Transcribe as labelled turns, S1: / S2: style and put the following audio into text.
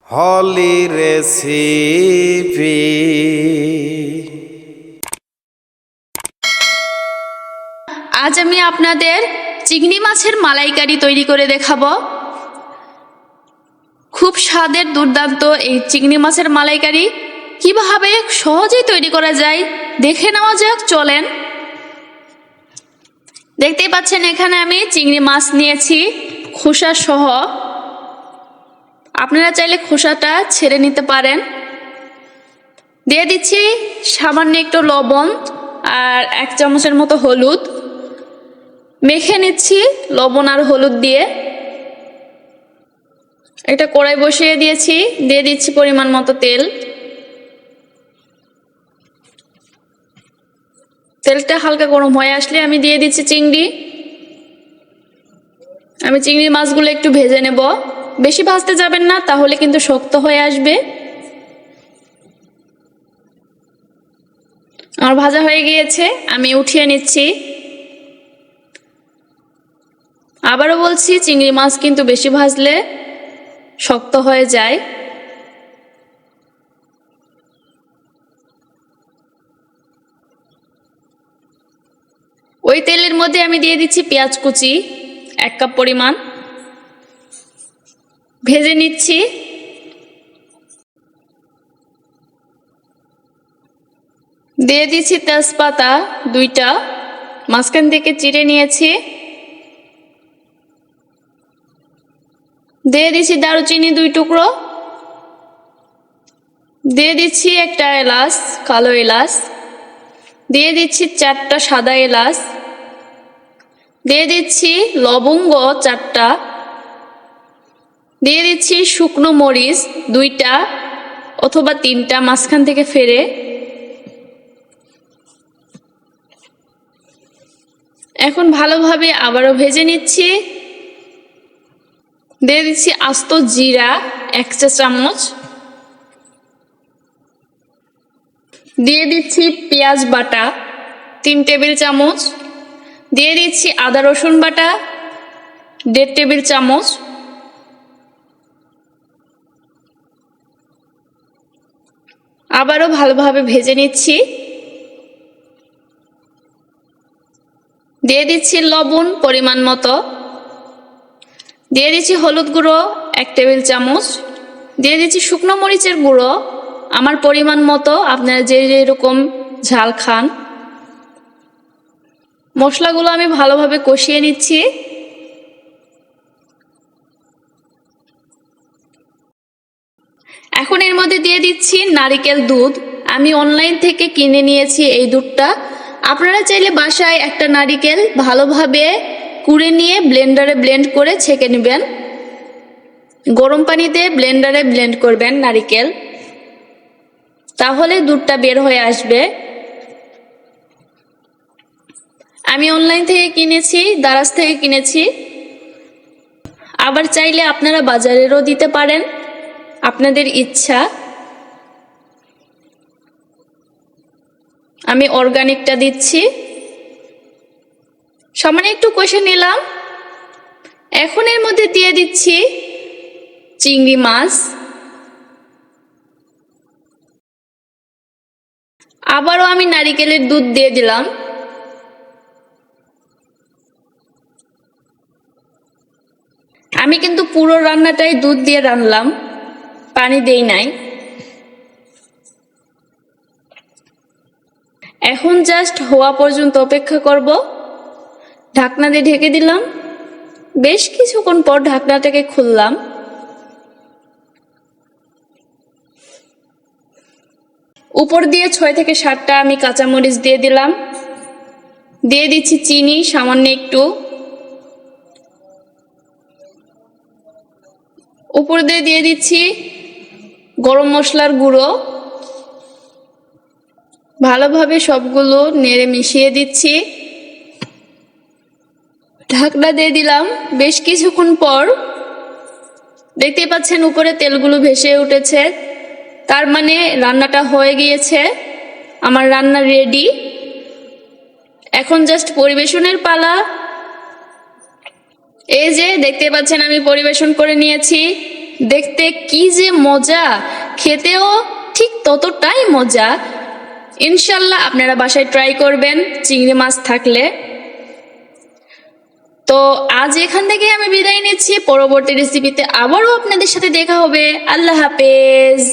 S1: হলি recipe.
S2: আজ আমি আপনাদের চিংড়ি মাছের মালাইকারি তৈরি করে দেখাবো। খুব স্বাদের দুর্দান্ত এই চিংড়ি মাছের মালাইকারি কিভাবে সহজেই তৈরি করা যায় দেখে নেওয়া যাক, চলেন। দেখতেই পাচ্ছেন এখানে আমি চিংড়ি মাছ নিয়েছি খোসা সহ। আপনারা চাইলে খোসাটা ছেড়ে নিতে পারেন। দিয়ে দিচ্ছি সামান্য একটু লবণ আর 1 চামচের মতো হলুদ। মেখে নিচ্ছি লবণ আর হলুদ দিয়ে। একটা কড়াই বসিয়ে দিয়েছি, দিয়ে দিচ্ছি পরিমাণ মতো তেল। তেলটা হালকা গরম হয়ে আসলে আমি দিয়ে দিচ্ছি চিংড়ি। আমি চিংড়ি মাছগুলো একটু ভেজে নেব, বেশি ভাজতে যাবেন না, তাহলে কিন্তু শক্ত হয়ে আসবে। আমার ভাজা হয়ে গিয়েছে, আমি উঠিয়ে নিচ্ছি। আবারও বলছি, চিংড়ি মাছ কিন্তু বেশি ভাজলে শক্ত হয়ে যায়। ওই তেলের মধ্যে আমি দিয়ে দিচ্ছি পেঁয়াজ কুচি 1 কাপ পরিমাণ, ভেজে নিচ্ছি। দিয়ে দিচ্ছি তেজপাতা 2টা, মাঝখান থেকে চিড়ে নিয়েছি। দিয়ে দিচ্ছি দারুচিনি 2 টুকরো। দিয়ে দিচ্ছি একটা এলাচ, কালো এলাচ। দিয়ে দিচ্ছি 4টা সাদা এলাচ। দিয়ে দিচ্ছি লবঙ্গ 4টা। দিয়ে দিচ্ছি শুকনো মরিচ 2টা অথবা 3টা, মাঝখান থেকে ফেরে। এখন ভালোভাবে আবারও ভেজে নিচ্ছি। দিয়ে দিচ্ছি আস্ত জিরা 1 চা চামচ। দিয়ে দিচ্ছি পেঁয়াজ বাটা 3 টেবিল চামচ। দিয়ে দিচ্ছি আদা রসুন বাটা 1.5 টেবিল চামচ। আবারও ভালোভাবে ভেজে নিচ্ছি। দিয়ে দিচ্ছি লবণ পরিমাণ মতো। দিয়ে দিচ্ছি হলুদ গুঁড়ো 1 টেবিল চামচ। দিয়ে দিচ্ছি শুকনো মরিচের গুঁড়ো আমার পরিমাণ মতো, আপনারা যে যেরকম ঝাল খান। মশলাগুলো আমি ভালোভাবে কষিয়ে নিচ্ছি। এখন এর মধ্যে দিয়ে দিচ্ছি নারিকেল দুধ। আমি অনলাইন থেকে কিনে নিয়েছি এই দুধটা। আপনারা চাইলে বাসায় একটা নারিকেল ভালোভাবে কুড়ে নিয়ে ব্লেন্ডারে ব্লেন্ড করে ছেঁকে নেবেন। গরম পানিতে ব্লেন্ডারে ব্লেন্ড করবেন নারিকেল, তাহলে দুধটা বের হয়ে আসবে। আমি অনলাইন থেকে কিনেছি, দারাজ থেকে কিনেছি। আবার চাইলে আপনারা বাজারেরও দিতে পারেন, আপনাদের ইচ্ছা। আমি অর্গানিকটা দিচ্ছি। সামান্য একটু কষে নিলাম। এখন এর মধ্যে দিয়ে দিচ্ছি চিংড়ি মাছ। আবারও আমি নারিকেলের দুধ দিয়ে দিলাম। আমি কিন্তু পুরো রান্নাটাই দুধ দিয়ে রান্নলাম, পানি দেই নাই। এখন জাস্ট হওয়া পর্যন্ত অপেক্ষা করব। ঢাকনা দিয়ে ঢেকে দিলাম। বেশ কিছুক্ষণ পর ঢাকনাটাকে খুললাম। উপর দিয়ে 6 থেকে 7টা আমি কাঁচামরিচ দিয়ে দিলাম। দিয়ে দিচ্ছি চিনি সামান্য একটু। উপর দিয়ে দিয়ে দিচ্ছি গরম মশলার গুঁড়ো। ভালোভাবে সবগুলো নেড়ে মিশিয়ে দিচ্ছি। ঢাকনা দিয়ে দিলাম। বেশ কিছুক্ষণ পর দেখতে পাচ্ছেন উপরে তেলগুলো ভেসে উঠেছে, তার মানে রান্নাটা হয়ে গিয়েছে। আমার রান্না রেডি। এখন জাস্ট পরিবেশনের পালা। এই যে দেখতে পাচ্ছেন আমি পরিবেশন করে নিয়েছি। দেখতে কি যে মজা, খেতেও ঠিক ততটাই মজা। ইনশাল্লাহ আপনারা বাসায় ট্রাই করবেন চিংড়ি মাছ থাকলে। তো আজ এখান থেকে আমি বিদায় নিচ্ছি, পরবর্তী রেসিপিতে আবারও আপনাদের সাথে দেখা হবে। আল্লাহ হাফেজ।